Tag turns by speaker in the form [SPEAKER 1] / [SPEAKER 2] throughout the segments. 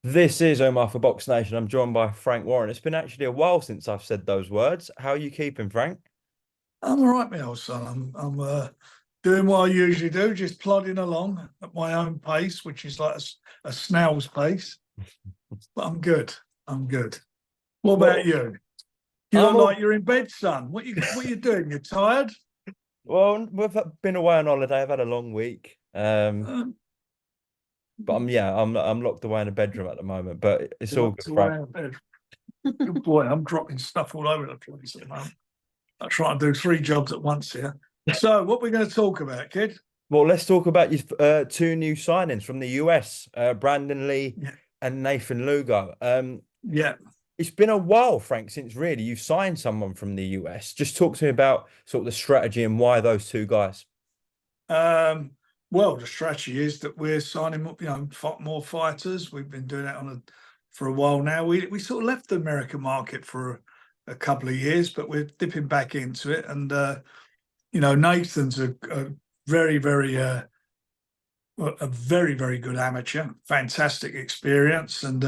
[SPEAKER 1] This is Omar for BoxNation. I'm joined by Frank Warren. It's been actually a while since I've said those words. How are you keeping, Frank?
[SPEAKER 2] I'm all right, my old son. I'm doing what I usually do, just plodding along at my own pace, which is like a snail's pace. But I'm good. I'm good. What about
[SPEAKER 1] Well,
[SPEAKER 2] you? You
[SPEAKER 1] I'm
[SPEAKER 2] look
[SPEAKER 1] all
[SPEAKER 2] like you're in bed, son. What you doing? You tired?
[SPEAKER 1] well. We've been away on holiday. I've had a long week.
[SPEAKER 2] Um,
[SPEAKER 1] But I'm locked away in a bedroom at the moment. But it's
[SPEAKER 2] you're
[SPEAKER 1] all
[SPEAKER 2] locked
[SPEAKER 1] good, Frank.
[SPEAKER 2] away in bed. Good boy. I'm dropping stuff all over the place at the moment. I try and do three jobs at once here. So, what we're going to talk about, kid?
[SPEAKER 1] Well, let's talk about your two new signings from the US, Brandon Lee
[SPEAKER 2] Yeah,
[SPEAKER 1] and Nathan Lugo.
[SPEAKER 2] yeah.
[SPEAKER 1] It's been a while, Frank, since really you've signed someone from the US. Just talk to me about sort of the strategy and why those two guys.
[SPEAKER 2] Um, well, the strategy is that we're signing up, more fighters. We've been doing that for a while now. We sort of left the American market for a couple of years, but we're dipping back into it. And Nathan's a very, very a very, very good amateur, fantastic experience, and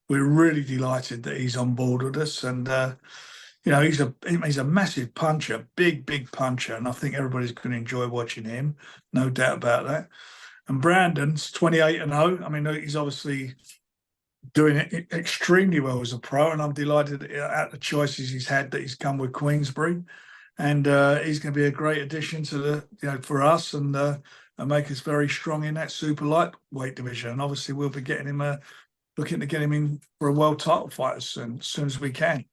[SPEAKER 2] we're really delighted that he's on board with us. And he's a massive puncher, big puncher, and I think everybody's going to enjoy watching him, no doubt about that. And Brandon's 28 and 0. I mean, he's obviously doing it extremely well as a pro, and I'm delighted at the choices he's had that he's come with Queensberry, and he's going to be a great addition to for us and make us very strong in that super lightweight division. And obviously, we'll be getting him looking to get him in for a world title fight as soon as we can.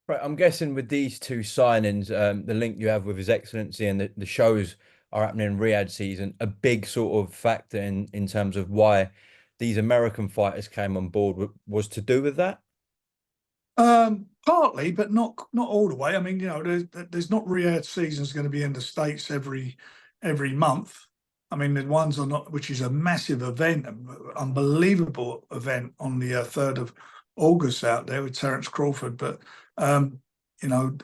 [SPEAKER 1] Right, I'm guessing with these two signings, the link you have with His Excellency and the shows are happening in Riyadh season, a big sort of factor in terms of why these American fighters came on board was to do with that.
[SPEAKER 2] Partly, but not all the way. I mean, there's not Riyadh season's going to be in the States every month. I mean, the ones are not, which is a massive event, unbelievable event on the 3rd of August out there with Terence Crawford. But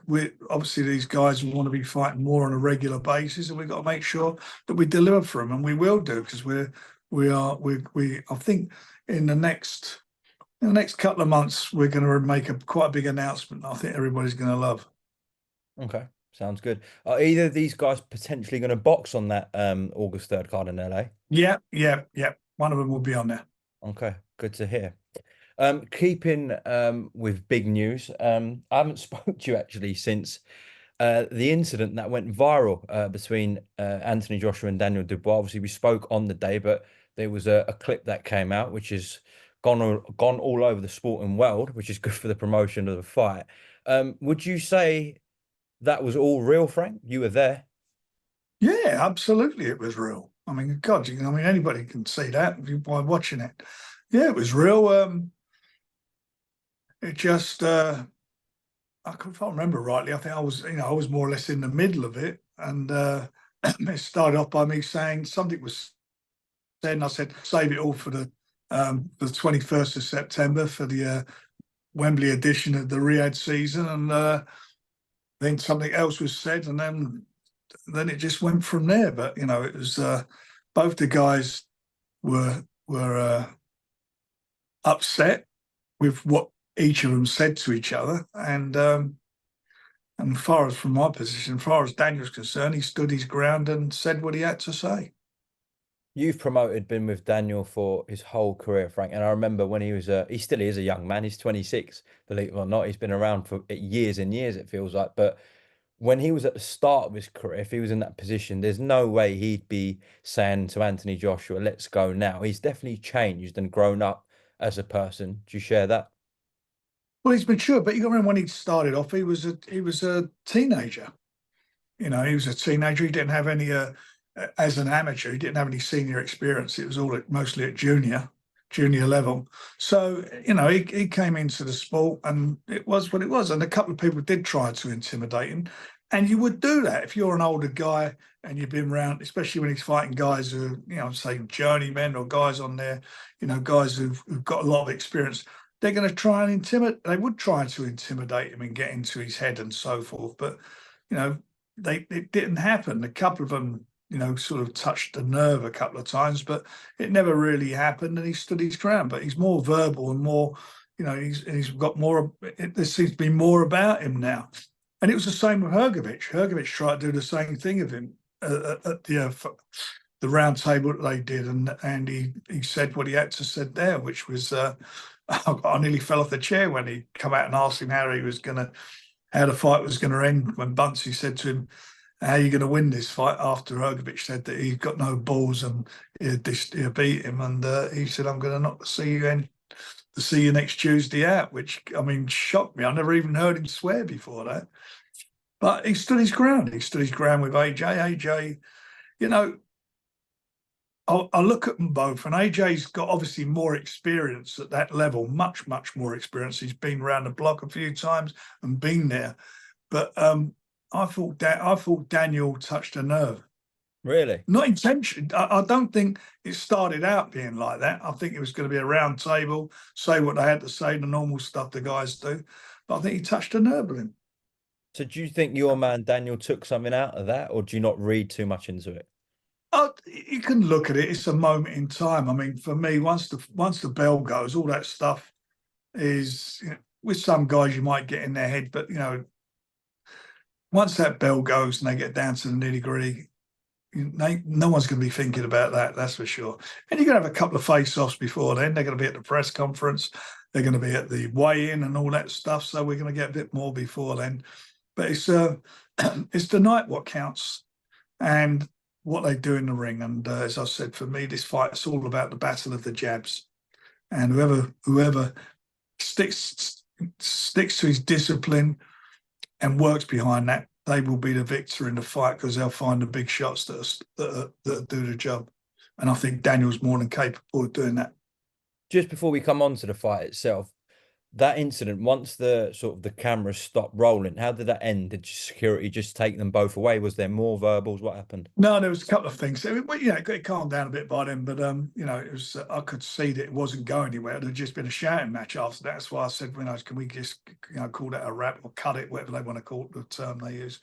[SPEAKER 2] we obviously these guys want to be fighting more on a regular basis, and we've got to make sure that we deliver for them, and we will do because we I think in the next couple of months, we're going to make quite a big announcement. I think everybody's going to love.
[SPEAKER 1] Okay, sounds good. Are either of these guys potentially going to box on that August 3rd card in LA?
[SPEAKER 2] Yeah, yeah, yeah. One of them will be on there.
[SPEAKER 1] Okay, good to hear. Keeping with big news, I haven't spoke to you actually since the incident that went viral between Anthony Joshua and Daniel Dubois. Obviously, we spoke on the day, but there was a clip that came out which has gone all over the sporting world, which is good for the promotion of the fight. Would you say that was all real, Frank? You were there.
[SPEAKER 2] Yeah, absolutely, it was real. I mean, God, I mean, anybody can see that by watching it. Yeah, it was real. It just, if I remember rightly, I think I was more or less in the middle of it, and it started off by me saying something was said, and I said, save it all for the 21st of September for the Wembley edition of the Riyadh season, and then something else was said, and then it just went from there. But it was both the guys were upset with what each of them said to each other, and far as from my position, as far as Daniel's concerned, he stood his ground and said what he had to say.
[SPEAKER 1] You've been with Daniel for his whole career, Frank. And I remember when he still is a young man. He's 26, believe it or not. He's been around for years and years, it feels like. But when he was at the start of his career, if he was in that position, there's no way he'd be saying to Anthony Joshua, let's go now. He's definitely changed and grown up as a person. Do you share that?
[SPEAKER 2] Well, he's mature, but you got to remember when he started off, he was a teenager. He was a teenager. He didn't have any as an amateur. He didn't have any senior experience. It was all mostly at junior level. So he came into the sport, and it was what it was. And a couple of people did try to intimidate him, and you would do that if you're an older guy and you've been around, especially when he's fighting guys who say journeymen or guys on there, guys who've got a lot of experience. They're going to try and intimidate. They would try to intimidate him and get into his head and so forth. But you know, it didn't happen. A couple of them, sort of touched the nerve a couple of times, but it never really happened, and he stood his ground. But he's more verbal and more, he's got more. There seems to be more about him now, and it was the same with Hrgović. Hrgović tried to do the same thing of him at the round table that they did, and he said what he had to said there, which was, I nearly fell off the chair when he come out and asked him how the fight was gonna end, when Buncey said to him, how are you going to win this fight, after Hrgović said that he's got no balls and he'll beat him, and he said, I'm going to not see you next Tuesday out, which, I mean, shocked me. I never even heard him swear before that. But he stood his ground. He stood his ground with AJ. AJ, I look at them both, and AJ's got obviously more experience at that level, much, much more experience. He's been around the block a few times and been there. But I thought Daniel touched a nerve.
[SPEAKER 1] Really?
[SPEAKER 2] Not intentionally. I don't think it started out being like that. I think it was going to be a round table, say what they had to say, the normal stuff the guys do. But I think he touched a nerve with him.
[SPEAKER 1] So do you think your man Daniel took something out of that, or do you not read too much into it?
[SPEAKER 2] You can look at it. It's a moment in time. I mean, for me, once the bell goes, all that stuff is, with some guys you might get in their head, but once that bell goes and they get down to the nitty-gritty, no one's going to be thinking about that, that's for sure. And you're going to have a couple of face-offs before then. They're going to be at the press conference. They're going to be at the weigh-in and all that stuff. So we're going to get a bit more before then. But it's the night what counts, and what they do in the ring. And as I said, for me, this fight is all about the battle of the jabs. And whoever sticks to his discipline and works behind that, they will be the victor in the fight, because they'll find the big shots that do the job. And I think Daniel's more than capable of doing that.
[SPEAKER 1] Just before we come on to the fight itself, that incident, once the sort of the cameras stopped rolling, how did that end? Did security just take them both away? Was there more verbals? What happened?
[SPEAKER 2] No, there was a couple of things. It calmed down a bit by then, but it was. I could see that it wasn't going anywhere. There had just been a shouting match after that. That's why I said, can we just call that a wrap, or cut it, whatever they want to call it, the term they use.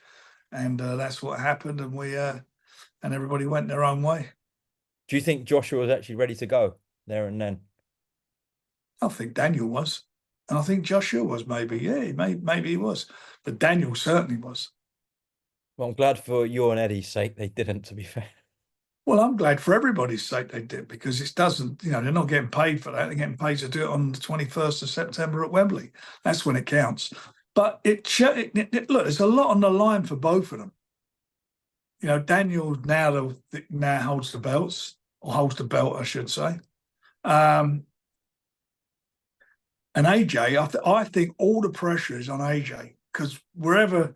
[SPEAKER 2] And that's what happened, and and everybody went their own way.
[SPEAKER 1] Do you think Joshua was actually ready to go there and then?
[SPEAKER 2] I think Daniel was. And I think Joshua was, maybe. Yeah, maybe he was. But Daniel certainly was.
[SPEAKER 1] Well, I'm glad for your and Eddie's sake they didn't, to be fair.
[SPEAKER 2] Well, I'm glad for everybody's sake they did, because it doesn't, they're not getting paid for that. They're getting paid to do it on the 21st of September at Wembley. That's when it counts. But look, there's a lot on the line for both of them. Daniel now holds the belts, or holds the belt, I should say. And AJ, I think all the pressure is on AJ, because wherever,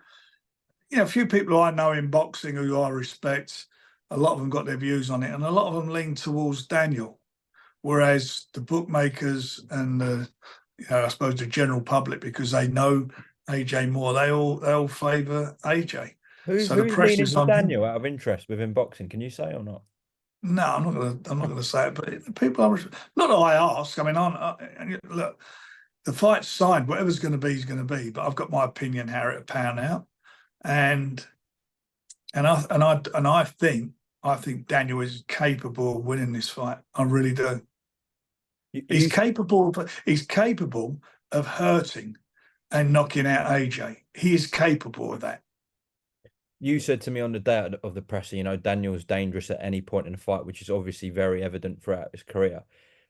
[SPEAKER 2] a few people I know in boxing who I respect, a lot of them got their views on it, and a lot of them lean towards Daniel, whereas the bookmakers and I suppose the general public, because they know AJ more, they all favour AJ.
[SPEAKER 1] Who's leaning for Daniel out of interest within boxing? Can you say or not?
[SPEAKER 2] No, I'm not gonna say it, but people are not that I ask. I mean, look, the fight's signed. Whatever's going to be is going to be. But I've got my opinion how it pan out, and I think Daniel is capable of winning this fight. I really do. He's capable of hurting and knocking out AJ. He is capable of that.
[SPEAKER 1] You said to me on the day of the presser, Daniel's dangerous at any point in the fight, which is obviously very evident throughout his career.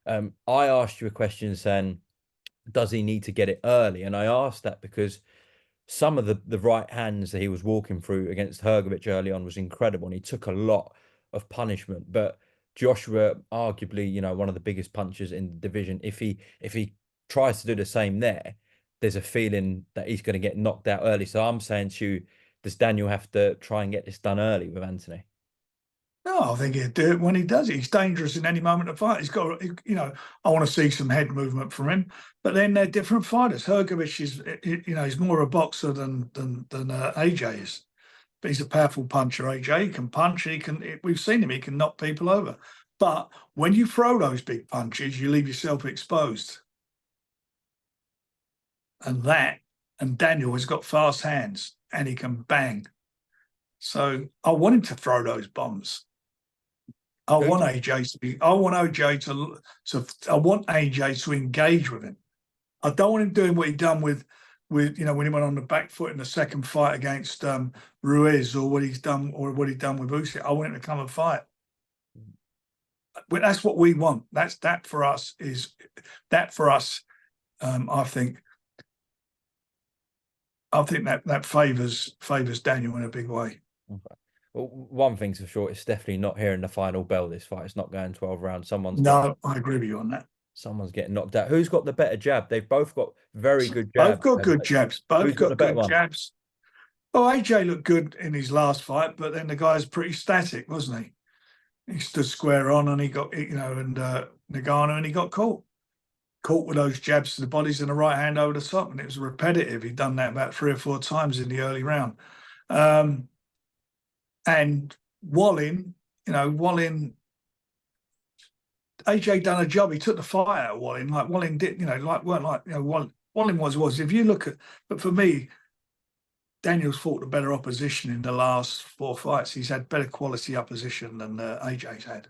[SPEAKER 1] I asked you a question saying, does he need to get it early? And I asked that because some of the right hands that he was walking through against Hrgović early on was incredible, and he took a lot of punishment. But Joshua, arguably, one of the biggest punchers in the division, if he tries to do the same there's a feeling that he's going to get knocked out early. So I'm saying to you, does Daniel have to try and get this done early with Anthony?
[SPEAKER 2] No, I think he'll do it when he does it. He's dangerous in any moment of fight. He's got, I want to see some head movement from him. But then they're different fighters. Hrgović is, he's more a boxer than AJ is. But he's a powerful puncher. AJ, he can punch. We've seen him. He can knock people over. But when you throw those big punches, you leave yourself exposed. And Daniel has got fast hands, and he can bang. So I want him to throw those bombs. I want AJ to be. I want OJ to. I want AJ to engage with him. I don't want him doing what he done with when he went on the back foot in the second fight against Ruiz, or what he's done with Usyk. I want him to come and fight. But that's what we want. That for us. I think that favors Daniel in a big way.
[SPEAKER 1] Okay. Well, one thing's for sure, it's definitely not hearing the final bell. This fight, it's not going 12 rounds.
[SPEAKER 2] No, I agree with you on that.
[SPEAKER 1] Someone's getting knocked out. Who's got the better jab? They've both got very good
[SPEAKER 2] Both
[SPEAKER 1] jabs.
[SPEAKER 2] got good jabs.
[SPEAKER 1] Who's
[SPEAKER 2] Both
[SPEAKER 1] got the
[SPEAKER 2] got
[SPEAKER 1] better
[SPEAKER 2] good
[SPEAKER 1] one?
[SPEAKER 2] jabs. Well, AJ looked good in his last fight, but then the guy's pretty static, wasn't he? He stood square on, and he got, and Nagano, and he got caught with those jabs to the bodies and the right hand over the top, and it was repetitive. He'd done that about 3 or 4 times in the early round. And Wallin, AJ done a job. He took the fight out of Wallin, like Wallin did. Wallin was. If you look at, but for me, Daniel's fought the better opposition in the last 4 fights. He's had better quality opposition than AJ's had,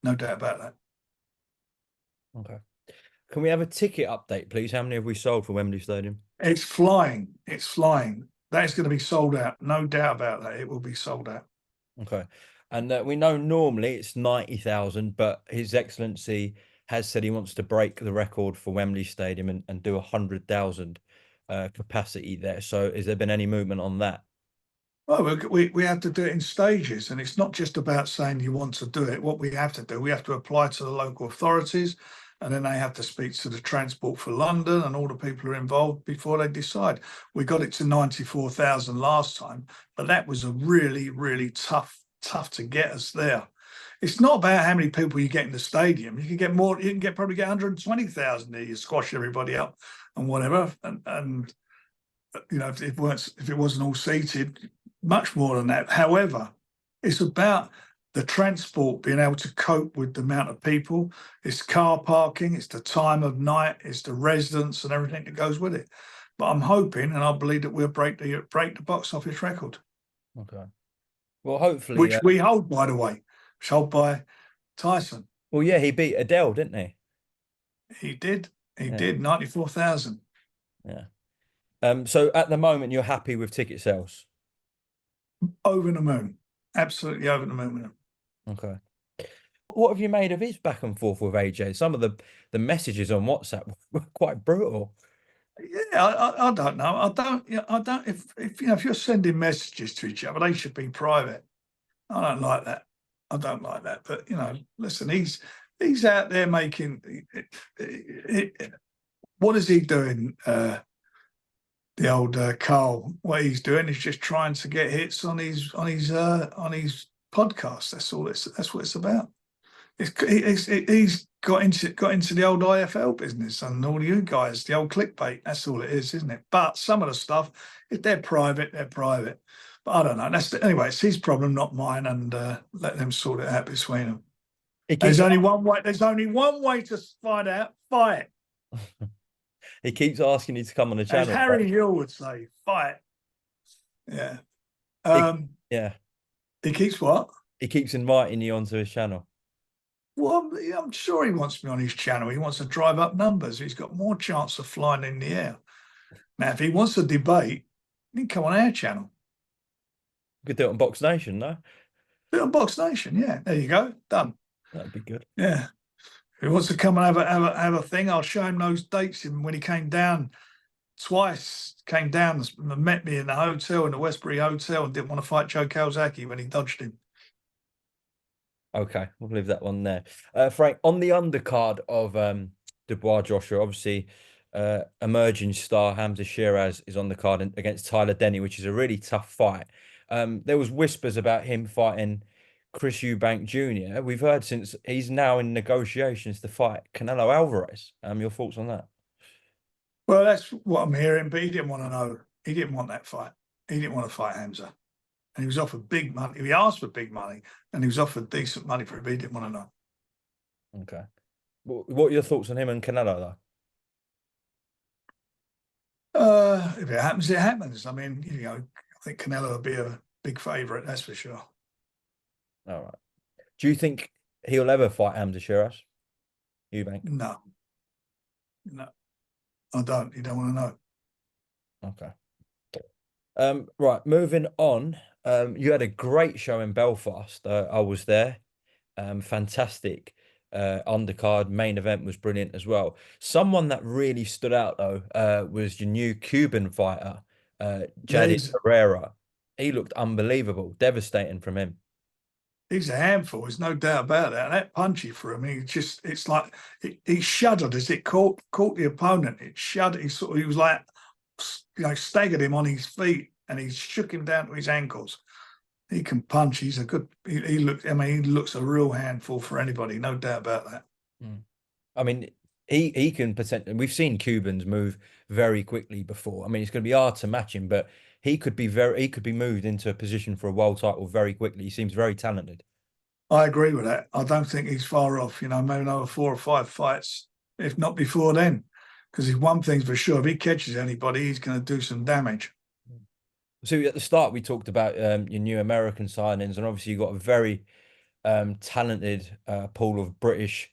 [SPEAKER 2] no doubt about that.
[SPEAKER 1] Okay. Can we have a ticket update, please? How many have we sold for Wembley Stadium?
[SPEAKER 2] It's flying. It's flying. That is going to be sold out. No doubt about that. It will be sold out.
[SPEAKER 1] Okay. And we know normally it's 90,000, but His Excellency has said he wants to break the record for Wembley Stadium and do 100,000 capacity there. So has there been any movement on that?
[SPEAKER 2] Well, we have to do it in stages, and it's not just about saying you want to do it. What we have to do, we have to apply to the local authorities, and then they have to speak to the Transport for London and all the people who are involved before they decide. We got it to 94,000 last time, but that was a really, really tough to get us there. It's not about how many people you get in the stadium. You can get more. You can probably get 120,000 there. You squash everybody up and whatever. And if it wasn't all seated, much more than that. However, it's about the transport being able to cope with the amount of people. It's car parking, it's the time of night, it's the residents and everything that goes with it. But I'm hoping, and I believe that we'll break the box office record.
[SPEAKER 1] Okay. Well, hopefully,
[SPEAKER 2] which we hold, by the way, which held by Tyson.
[SPEAKER 1] Well, yeah, he beat Adele, didn't he?
[SPEAKER 2] He did. He did. 94,000.
[SPEAKER 1] Yeah. So at the moment, you're happy with ticket sales?
[SPEAKER 2] Over the moon. Absolutely over the moon with him.
[SPEAKER 1] Okay. What have you made of his back and forth with AJ? Some of the messages on WhatsApp were quite brutal.
[SPEAKER 2] Yeah, I don't know. I don't. If you're sending messages to each other, they should be private. I don't like that. I don't like that. But listen, he's out there making. What is he doing? The old Carl. What he's doing is just trying to get hits on his podcast. That's all. That's what it's about. He's got into the old IFL business and all you guys, the old clickbait. That's all it is, isn't it? But some of the stuff, if they're private, they're private. But I don't know. Anyway, it's his problem, not mine, and let them sort it out between them. There's only one way. There's only one way to find out. Fight.
[SPEAKER 1] He keeps asking you to come on the channel.
[SPEAKER 2] As Harry Hill would say, fight. Yeah.
[SPEAKER 1] Yeah.
[SPEAKER 2] He keeps what?
[SPEAKER 1] He keeps inviting you onto his channel.
[SPEAKER 2] Well, I'm sure he wants me on his channel. He wants to drive up numbers. He's got more chance of flying in the air. Now, if he wants to debate, he can come on our channel.
[SPEAKER 1] We could do it on BoxNation, no?
[SPEAKER 2] Do it on BoxNation, yeah. There you go. Done.
[SPEAKER 1] That'd be good.
[SPEAKER 2] Yeah. If he wants to come and have a thing, I'll show him those dates. When he came down twice, came down and met me in the hotel, in the Westbury Hotel, and didn't want to fight Joe Calzaghe when he dodged him.
[SPEAKER 1] Okay, we'll leave that one there. Frank, on the undercard of Dubois Joshua, obviously emerging star Hamza Shiraz is on the card against Tyler Denny, which is a really tough fight. There was whispers about him fighting Chris Eubank Jr. We've heard since he's now in negotiations to fight Canelo Alvarez. Your thoughts on that?
[SPEAKER 2] Well, that's what I'm hearing, but he didn't want to know. He didn't want that fight. He didn't want to fight Hamza. And he was offered big money. He asked for big money, and he was offered decent money for it, but he didn't want to know.
[SPEAKER 1] Okay. What are your thoughts on him and Canelo,
[SPEAKER 2] though? If it happens, it happens. I mean, I think Canelo will be a big favourite, that's for sure.
[SPEAKER 1] All right. Do you think he'll ever fight Hamza Shiraz? Eubank?
[SPEAKER 2] No, no, I don't. You don't want to know.
[SPEAKER 1] Okay. Right, moving on. You had a great show in Belfast. I was there. Fantastic. Undercard main event was brilliant as well. Someone that really stood out though was your new Cuban fighter,
[SPEAKER 2] Yeah,
[SPEAKER 1] Jadi Herrera. He looked unbelievable, devastating from him.
[SPEAKER 2] he's a handful. There's no doubt about that. That punch he threw him, it's like he shuddered as it caught the opponent. It shuddered. He was like, staggered him on his feet, and he shook him down to his ankles. He can punch. He's a good. He looks. I mean, he looks a real handful for anybody. No doubt about that.
[SPEAKER 1] Mm. I mean, he can potentially. We've seen Cubans move very quickly before. I mean, it's going to be hard to match him, but he could be moved into a position for a world title very quickly. He seems very talented.
[SPEAKER 2] I agree with that. I don't think he's far off. Maybe another 4 or 5 fights, if not before then. Because one thing's for sure: if he catches anybody, he's going to do some damage.
[SPEAKER 1] So at the start, we talked about your new American signings, and obviously you got a very talented pool of British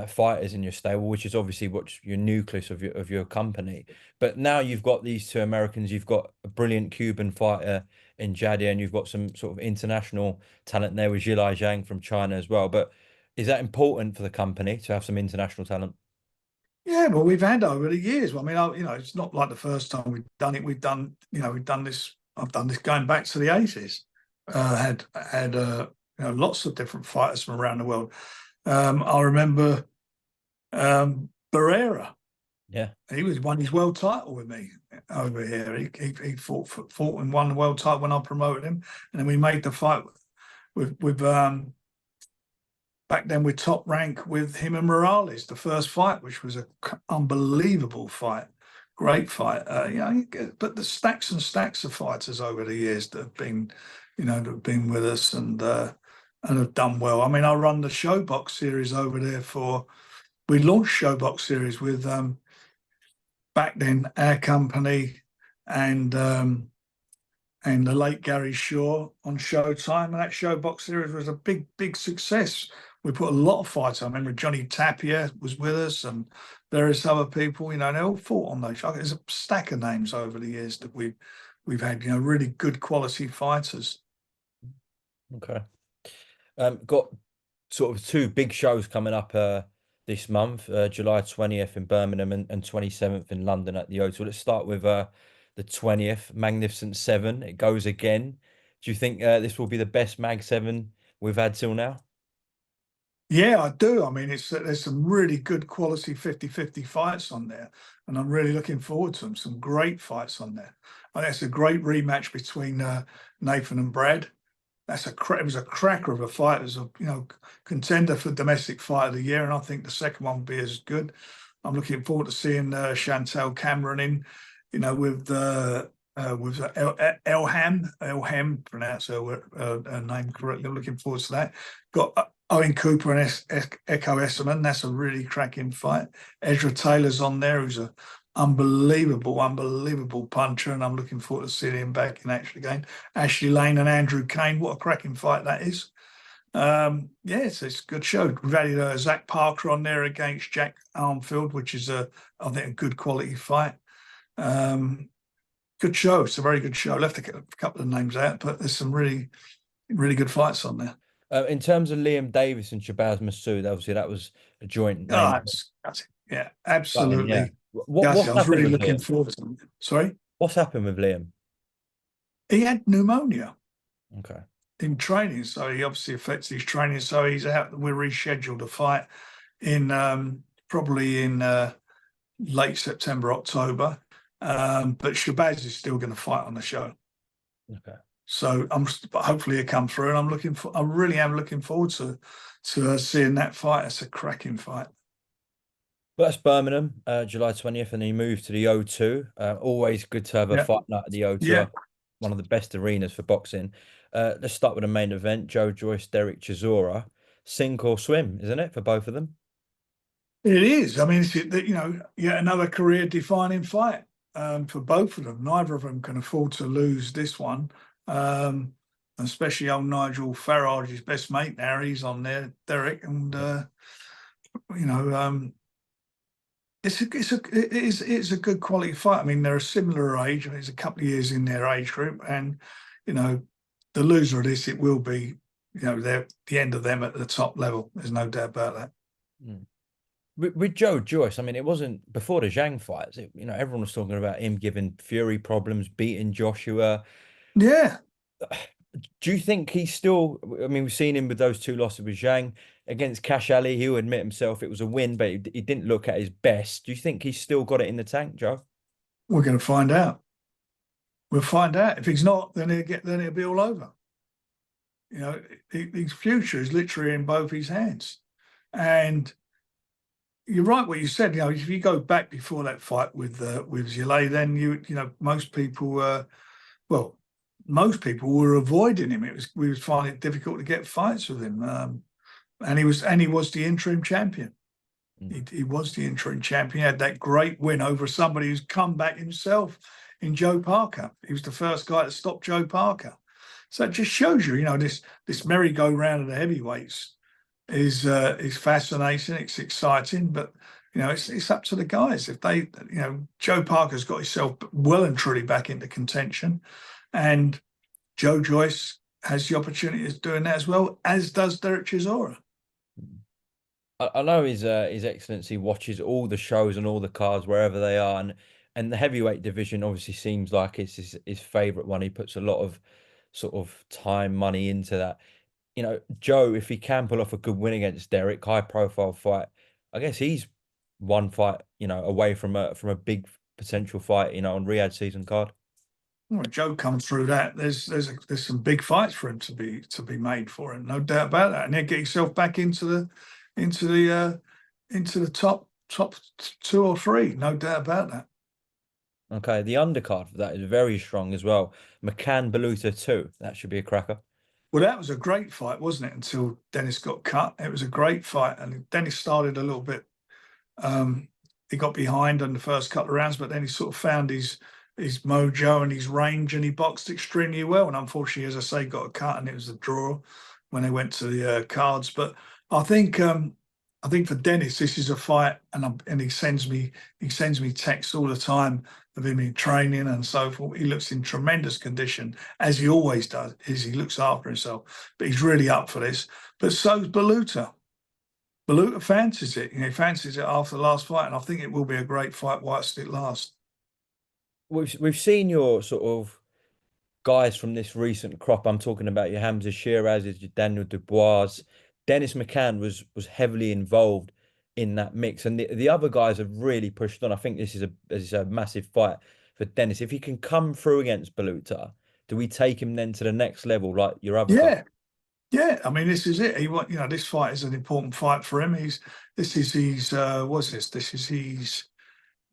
[SPEAKER 1] fighters in your stable, which is obviously what's your nucleus of your company. But now you've got these two Americans, you've got a brilliant Cuban fighter in Jadi, and you've got some sort of international talent there with Zhilai Zhang from China as well. But is that important for the company to have some international talent?
[SPEAKER 2] Yeah, well, we've had over the years. Well, I mean, it's not like the first time we've done it. We've done this. I've done this going back to the 80s. Had lots of different fighters from around the world. I remember Barrera.
[SPEAKER 1] Yeah.
[SPEAKER 2] He won his world title with me over here. He fought and won the world title when I promoted him, and then we made the fight with back then with Top Rank with him and Morales, the first fight, which was an unbelievable fight, great fight. But the stacks and stacks of fighters over the years that have been with us and have done well. I mean, I run the Showbox series over there we launched Showbox series with back then our company and the late Gary Shaw on Showtime, and that Showbox series was a big success. We put a lot of fights. I remember Johnny Tapia was with us and various other people. They all fought on those. There's a stack of names over the years that we've had. Really good quality fighters.
[SPEAKER 1] Okay. Got sort of two big shows coming up this month, July 20th in Birmingham and 27th in London at the O2. Let's start with the 20th, Magnificent 7. It goes again. Do you think this will be the best Mag 7 we've had till now?
[SPEAKER 2] Yeah, I do. I mean, there's some really good quality 50-50 fights on there, and I'm really looking forward to them. Some great fights on there. I think it's a great rematch between Nathan and Brad. It was a cracker of a fight. It was a contender for domestic fight of the year, and I think the second one will be as good. I'm looking forward to seeing Chantel Cameron with Elham, pronounce her name correctly. I'm looking forward to that. Got Owen Cooper and Echo Esserman. That's a really cracking fight. Ezra Taylor's on there, who's an unbelievable puncher, and I'm looking forward to seeing him back in action again. Ashley Lane and Andrew Kane. What a cracking fight that is. It's a good show. We've had Zach Parker on there against Jack Armfield, which is I think a good quality fight. Good show. It's a very good show. Left a couple of names out, but there's some really, really good fights on there.
[SPEAKER 1] In terms of Liam Davis and Shabazz Massoud, obviously that was a joint name.
[SPEAKER 2] Yeah, absolutely.
[SPEAKER 1] Yeah.
[SPEAKER 2] I was really looking forward to it. Sorry?
[SPEAKER 1] What's happened with Liam?
[SPEAKER 2] He had pneumonia.
[SPEAKER 1] Okay.
[SPEAKER 2] In training, so he obviously affects his training. So he's out. We're rescheduled to fight in probably in late September, October. But Shabazz is still going to fight on the show.
[SPEAKER 1] Okay.
[SPEAKER 2] So hopefully he'll come through, and I really am looking forward to seeing that fight. It's a cracking fight.
[SPEAKER 1] But that's Birmingham, July 20th, and then he moved to the O2. Always good to have a fight night at the O2.
[SPEAKER 2] Yeah.
[SPEAKER 1] One of the best arenas for boxing. Let's start with the main event. Joe Joyce, Derek Chisora. Sink or swim, isn't it, for both of them?
[SPEAKER 2] It is. I mean, yet another career-defining fight for both of them. Neither of them can afford to lose this one. especially old Nigel Farage's best mate now. He's on there, Derek, and you know, it's a good quality fight. I mean, they're a similar age. I mean, it's a couple of years in their age group, and you know, the loser of this, it will be, you know, they're the end of them at the top level. There's no doubt about that.
[SPEAKER 1] Mm. With Joe Joyce, I mean, it wasn't before the Zhang fights. Everyone was talking about him giving Fury problems, beating Joshua.
[SPEAKER 2] Yeah,
[SPEAKER 1] Do you think he's still? I mean, we've seen him with those two losses with Zhang against Cash Ali. He'll admit himself it was a win, but he didn't look at his best. Do you think he's still got it in the tank, Joe?
[SPEAKER 2] we're going to find out. We'll find out. If he's not, then it'll be all over. You know, his future is literally in both his hands. And you're right what you said. You know, if you go back before that fight with Zile, then you know most people were avoiding him. We was finding it difficult to get fights with him, and he was the interim champion. He was the interim champion. He had that great win over somebody who's come back himself in Joe Parker. He was the first guy to stop Joe Parker. So it just shows you, you know, this merry-go-round of the heavyweights is fascinating. It's exciting, but you know, it's up to the guys. If they, you know, Joe Parker's got himself well and truly back into contention, and Joe Joyce has the opportunity of doing that as well, as does Derek Chisora.
[SPEAKER 1] I know His Excellency watches all the shows and all the cards wherever they are, and the heavyweight division obviously seems like it's his favorite one. He puts a lot of sort of time, money into that. Joe, if he can pull off a good win against Derek, high profile fight, I guess he's one fight, away from a big potential fight, on Riyadh season card.
[SPEAKER 2] Well, Joe comes through that. There's some big fights for him to be made for him, no doubt about that. And he'll get himself back into the top two or three, no doubt about that.
[SPEAKER 1] Okay, the undercard for that is very strong as well. McCann Baluta 2. That should be a cracker.
[SPEAKER 2] Well, that was a great fight, wasn't it? Until Dennis got cut. It was a great fight. And Dennis started a little bit, he got behind in the first couple of rounds, but then he sort of found his mojo and his range, and he boxed extremely well. And unfortunately, as I say, got a cut, and it was a draw when they went to the cards. But I think for Dennis, this is a fight, and he sends me texts all the time of him in training and so forth. He looks in tremendous condition, as he always does. He looks after himself, but he's really up for this. But so's Baluta. Baluta fancies it. He fancies it after the last fight, and I think it will be a great fight whilst it lasts.
[SPEAKER 1] We've seen your sort of guys from this recent crop. I'm talking about your Hamza Shiraz's, your Daniel Dubois. Dennis McCann was heavily involved in that mix, and the other guys have really pushed on. I think this is a massive fight for Dennis. If he can come through against Baluta, do we take him then to the next level like your other guys?
[SPEAKER 2] Yeah. I mean, this is it. This fight is an important fight for him. This is his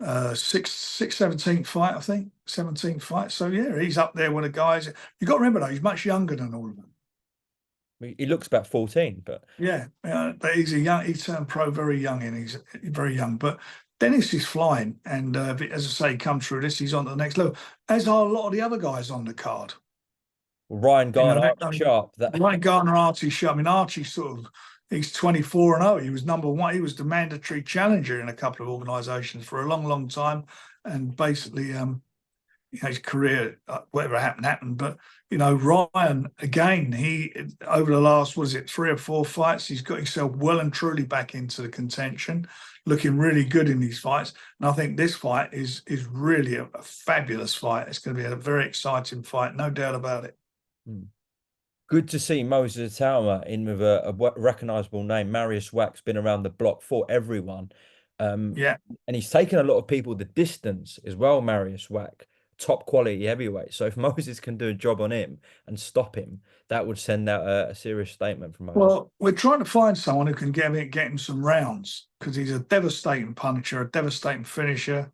[SPEAKER 2] 17th fight, I think, 17th fight. So yeah, he's up there with the guys. You got to remember though, he's much younger than all of them.
[SPEAKER 1] He looks about 14, but
[SPEAKER 2] yeah, but he turned pro very young, and he's very young. But Dennis is flying, and as I say, come through this, he's on to the next level. As are a lot of the other guys on the card.
[SPEAKER 1] Ryan Garner, Archie Sharp.
[SPEAKER 2] Ryan Garner, Archie Sharp. I mean, Archie he's 24-0. He was number one. He was the mandatory challenger in a couple of organisations for a long, long time, and basically, his career, whatever happened. But Ryan, again, he over the last 3 or 4 fights, he's got himself well and truly back into the contention, looking really good in these fights. And I think this fight is really a fabulous fight. It's going to be a very exciting fight, no doubt about it.
[SPEAKER 1] Good to see Moses Atauma in with a recognisable name. Marius Wack's been around the block for everyone.
[SPEAKER 2] Yeah.
[SPEAKER 1] And he's taken a lot of people the distance as well, Marius Wack. Top quality heavyweight. So if Moses can do a job on him and stop him, that would send out a serious statement from Moses.
[SPEAKER 2] Well, we're trying to find someone who can get him some rounds, because he's a devastating puncher, a devastating finisher,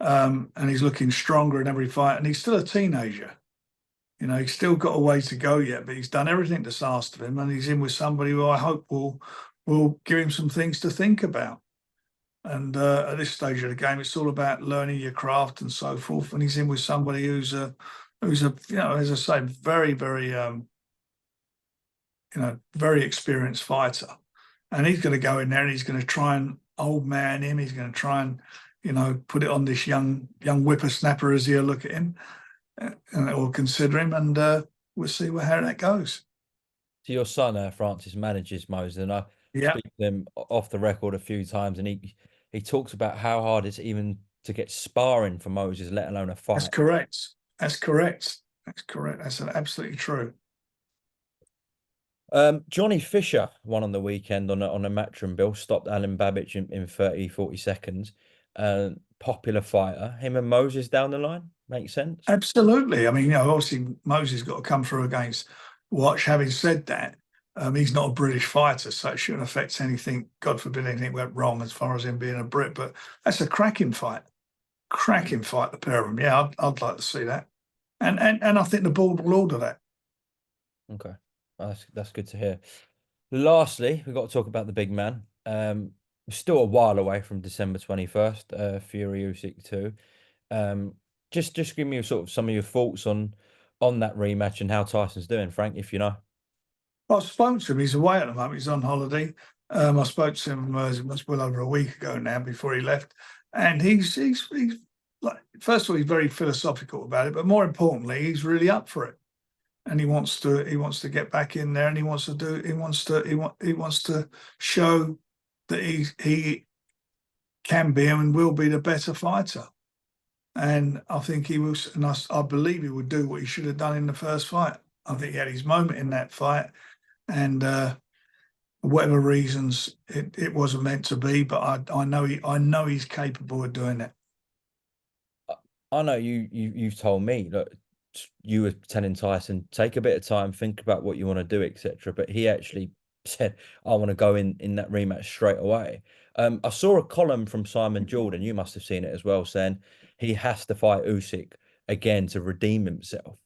[SPEAKER 2] and he's looking stronger in every fight. And he's still a teenager. He's still got a way to go yet, but he's done everything that's asked of him, and he's in with somebody who I hope will give him some things to think about. And at this stage of the game, it's all about learning your craft and so forth. And he's in with somebody who's as I say, very, very very experienced fighter, and he's going to go in there and he's going to try and old man him. He's going to try and put it on this young whippersnapper as he'll look at him or consider him, and we'll see how that goes.
[SPEAKER 1] So your son, Francis, manages Moses, and I
[SPEAKER 2] Yeah,
[SPEAKER 1] speak to him off the record a few times, and he talks about how hard it's even to get sparring for Moses, let alone a
[SPEAKER 2] that's
[SPEAKER 1] fight.
[SPEAKER 2] correct. That's correct. That's correct. That's absolutely true.
[SPEAKER 1] Johnny Fisher won on the weekend on a matchroom bill, stopped Alan Babbage in 30, 40 seconds. Popular fighter. Him and Moses down the line. Makes sense.
[SPEAKER 2] Absolutely. I mean, obviously Moses got to come through against Watch. Having said that, he's not a British fighter, so it shouldn't affect anything. God forbid anything went wrong as far as him being a Brit. But that's a cracking fight. Cracking fight, the pair of them. Yeah, I'd like to see that. And I think the board will order that.
[SPEAKER 1] Okay. That's good to hear. Lastly, we've got to talk about the big man. We're still a while away from December 21st, Fury Usyk 2. Just give me sort of some of your thoughts on that rematch and how Tyson's doing, Frank, if you know.
[SPEAKER 2] I spoke to him. He's away at the moment. He's on holiday. I spoke to him it was well over a week ago now before he left, and he's like, first of all, he's very philosophical about it, but more importantly, he's really up for it, and he wants to get back in there, and he wants to show that he can be and will be the better fighter. And I think he was, and I believe he would do what he should have done in the first fight. I think he had his moment in that fight, and whatever reasons it wasn't meant to be, but I know he's capable of doing it.
[SPEAKER 1] I know you've told me that you were telling Tyson, take a bit of time, think about what you want to do, etc. But he actually said, I want to go in that rematch straight away. I saw a column from Simon Jordan, you must have seen it as well, saying he has to fight Usyk again to redeem himself.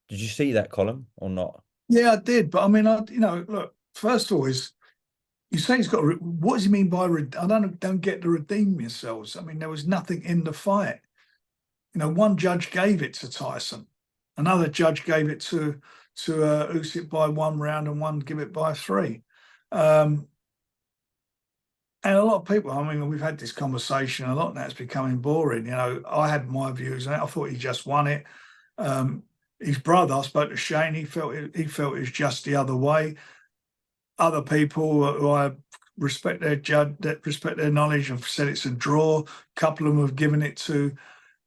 [SPEAKER 1] Did you see that column or not?
[SPEAKER 2] Yeah, I did, but I mean, look. First of all, you say he's got. What does he mean by? I don't get to redeem yourselves. I mean, there was nothing in the fight. One judge gave it to Tyson, another judge gave it to Usyk by 1 round, and one give it by 3. And a lot of people, I mean, we've had this conversation a lot, and that's becoming boring. I had my views on it. I thought he just won it. His brother, I spoke to Shane, he felt it was just the other way. Other people who I respect respect their knowledge, have said it's a draw. A couple of them have given it to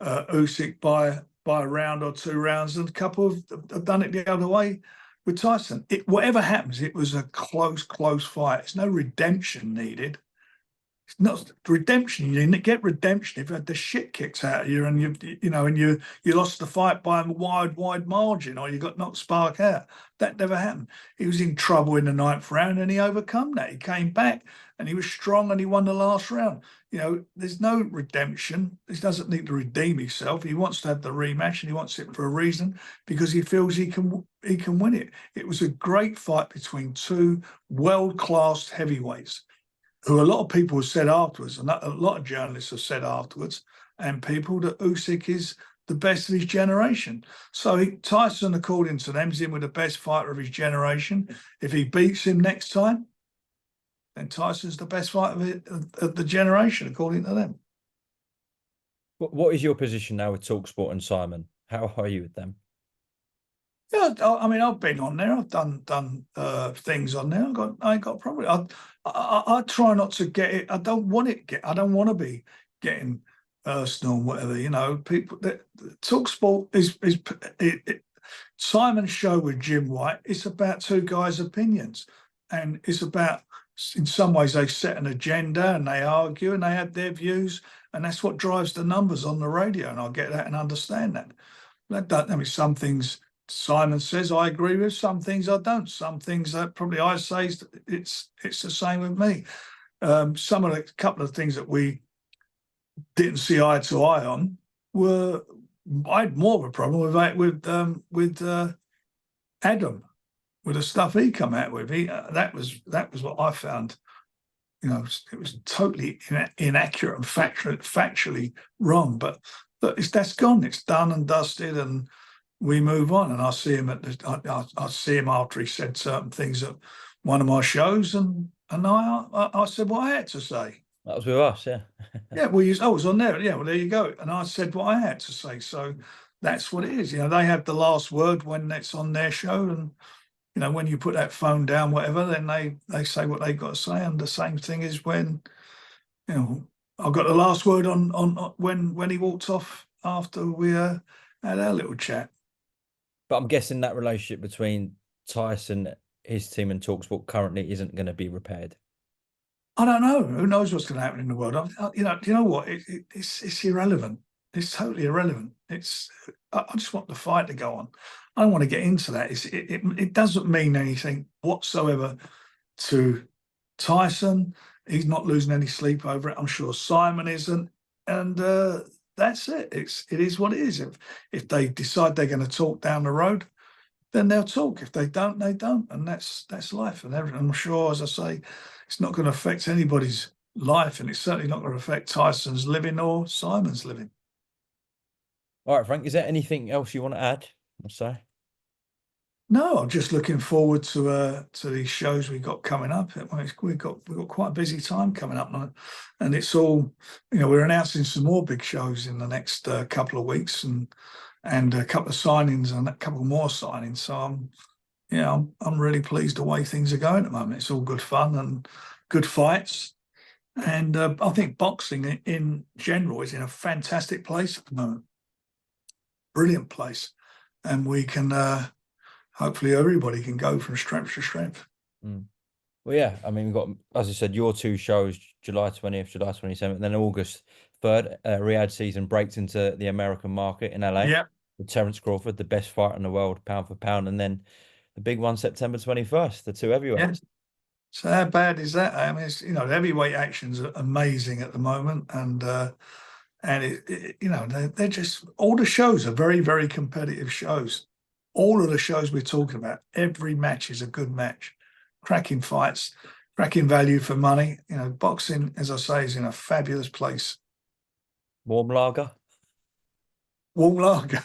[SPEAKER 2] Usyk by a round or 2 rounds, and a couple have done it the other way with Tyson. Whatever happens, it was a close fight. There's no redemption needed. It's not redemption. You didn't get redemption if you had the shit kicked out of you, and you lost the fight by a wide margin, or you got knocked spark out. That never happened. He was in trouble in the 9th round, and he overcome that. He came back, and he was strong, and he won the last round. There's no redemption. He doesn't need to redeem himself. He wants to have the rematch, and he wants it for a reason, because he feels he can win it. It was a great fight between 2 world-class heavyweights, who a lot of people have said afterwards, and a lot of journalists have said afterwards, and people, that Usyk is the best of his generation. So Tyson, according to them, is in with the best fighter of his generation. If he beats him next time, then Tyson's the best fighter of the generation, according to them.
[SPEAKER 1] What is your position now with TalkSport and Simon? How are you with them?
[SPEAKER 2] Yeah, I mean, I've been on there. I've done things on there. I ain't got a problem. I try not to get it. I don't want to be getting personal and whatever. People that TalkSport is Simon's show with Jim White. It's about 2 guys' opinions, and it's about, in some ways, they set an agenda and they argue and they have their views, and that's what drives the numbers on the radio. And I get that and understand that. I mean, some things Simon says I agree with, some things I don't. Some things that probably I say it's the same with me. Some of the couple of things that we didn't see eye to eye on were, I had more of a problem with Adam, with the stuff he come out with. That was what I found. It was totally inaccurate and factually wrong. But that's gone. It's done and dusted, and we move on. And I see him I see him after he said certain things at one of my shows, and I said what I had to say.
[SPEAKER 1] That was with us, yeah.
[SPEAKER 2] Yeah, well, I was on there. Yeah, well, there you go. And I said what I had to say. So that's what it is. They have the last word when it's on their show, and when you put that phone down, whatever, then they say what they got to say. And the same thing is when I got the last word on when he walked off after we had our little chat.
[SPEAKER 1] But I'm guessing that relationship between Tyson, his team, and TalkSport currently isn't going to be repaired.
[SPEAKER 2] I don't know. Who knows what's going to happen in the world? Do you know what? It's irrelevant. It's totally irrelevant. I just want the fight to go on. I don't want to get into that. It doesn't mean anything whatsoever to Tyson. He's not losing any sleep over it. I'm sure Simon isn't. And that's it. It is what it is. If they decide they're going to talk down the road, then they'll talk. If they don't, they don't. And that's life and everything. I'm sure, as I say, it's not going to affect anybody's life, and it's certainly not going to affect Tyson's living or Simon's living.
[SPEAKER 1] All right, Frank, is there anything else you want to add? I'll say.
[SPEAKER 2] No, I'm just looking forward to these shows we've got coming up. We've got quite a busy time coming up now, and it's all we're announcing some more big shows in the next couple of weeks, and a couple of signings and a couple more signings. So I'm really pleased the way things are going at the moment. It's all good fun and good fights, and I think boxing in general is in a fantastic place at the moment. Brilliant place, and we can. Hopefully everybody can go from strength to strength.
[SPEAKER 1] Well, yeah, I mean, we've got, as I said, your two shows, July 20th, July 27th, and then August 3rd, Riyadh season breaks into the American market in LA.
[SPEAKER 2] Yeah.
[SPEAKER 1] With Terence Crawford, the best fighter in the world, pound for pound. And then the big one, September 21st, the two heavyweights.
[SPEAKER 2] Yeah. So how bad is that? I mean, it's, the heavyweight action's amazing at the moment. And they're just, all the shows are very, very competitive shows. All of the shows we're talking about, every match is a good match. Cracking fights, cracking value for money. Boxing, as I say, is in a fabulous place.
[SPEAKER 1] Warm lager.
[SPEAKER 2] Warm lager.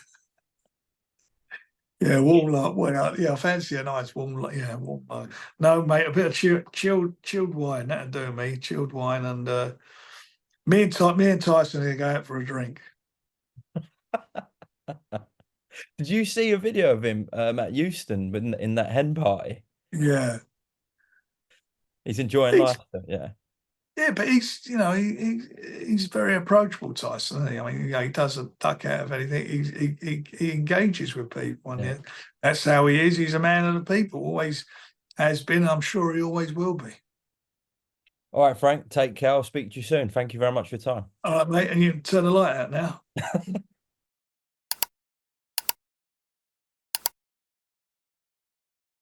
[SPEAKER 2] Yeah, warm lager. Well, yeah, I fancy a nice warm lager. Yeah, warm lager. No, mate, a bit of chilled wine. That'd do me. Chilled wine, and me and Tyson are going to go out for a drink.
[SPEAKER 1] Did you see a video of him at Euston in that hen party?
[SPEAKER 2] Yeah.
[SPEAKER 1] He's enjoying life. Yeah.
[SPEAKER 2] Yeah, but he's he's very approachable, Tyson. Isn't he? I mean, he doesn't duck out of anything. He engages with people, and yeah. That's how he is. He's a man of the people. Always has been. I'm sure he always will be.
[SPEAKER 1] All right, Frank. Take care. I'll speak to you soon. Thank you very much for your time.
[SPEAKER 2] All right, mate. And you can turn the light out now.